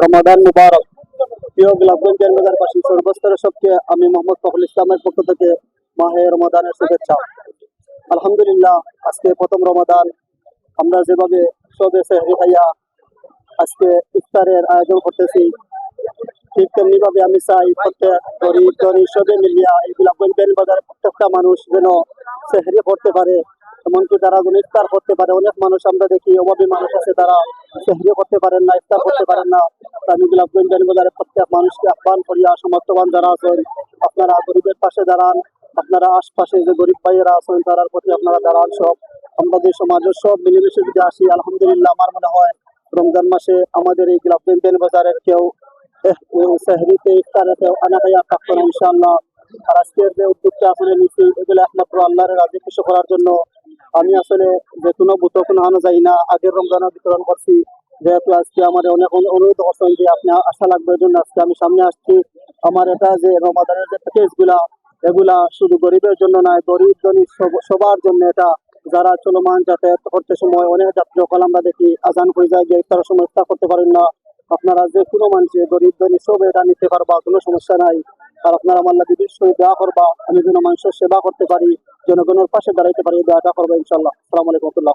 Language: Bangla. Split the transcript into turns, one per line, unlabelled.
রমাদান মুবারক। প্রিয় গোলাপগঞ্জ বাজারবাসী, সর্বস্তরের সবকে আমি মোহাম্মদ ফখরুল ইসলামের পক্ষ থেকে মাহে রমাদানের শুভেচ্ছা। আলহামদুলিল্লাহ, আজকে প্রথম রমাদান। আমরা যেভাবে সবে সেহরি খাইয়া আজকে ইফতারের আয়োজন করতেছি, ঠিক তেমনি ভাবে আমি চাই প্রত্যেক গরিব ধনী সবে মিলিয়া এই গোলাপগঞ্জ বাজারের প্রত্যেকটা মানুষ যেন সেহরি করতে পারে, এমনকি তারা যেন ইফতার করতে পারে। অনেক মানুষ আমরা দেখি, অভাবী মানুষ আছে, তারা সেহরি করতে পারেন না, ইফতার করতে পারেন না। আমি গোলাপগঞ্জ বাজারের প্রত্যেক মানুষকে আহ্বান করিয়া, সমর্থবান যারা আছেন, আপনারা গরিবের পাশে দাঁড়ান। আপনারা আশপাশে যে গরিব ভাইয়েরা আছেন তার প্রতি আপনারা দাঁড়ান। সব আমাদের সমাজের সব মিলেমিশে যদি আসি, আলহামদুলিল্লাহ, আমার মনে হয় রমজান মাসে আমাদের এই গোলাপগঞ্জ বাজারের কেউ সেহরিতে ইফতারে কেউ আনা খাইয়া থাকতো না, ইনশাআল্লাহ। আর আজকের যে উদ্যোগটা আসলে নিচ্ছি, এগুলো একমাত্র আল্লাহর রাজি খুশি করার জন্য। আমি আসলে যে কোনো বুতো কোনো আনা যাই না, আগের রমজানের বিতরণ করছি। যেহেতু আজকে আমার অনেক অনুরোধ করছেন যে আপনি আশা লাগবে, জন্য আজকে আমি সামনে আসছি। আমার এটা যে রমাদানের যে প্যাকেজ এগুলা শুধু গরিবের জন্য নয়, গরিব ধনী সবার জন্য এটা। যারা চলমান যাতায়াত করতে সময় অনেক যাত্রী সকল আমরা দেখি আজান করে যায়, গিয়ে ইফতারের সময় ইফতার করতে পারেন না। আপনারা যে কোনো মানুষের গরিব ধনী সব এটা নিতে পারবা, কোনো সমস্যা নাই। আর আপনারা আমার লাগে বিশ্বই দোয়া করবা, আমি যেন মানুষের সেবা করতে পারি, জনগণের পাশে দাঁড়াইতে পারি, দোয়াটা করবো ইনশাল্লাহ। আসসালামু আলাইকুম।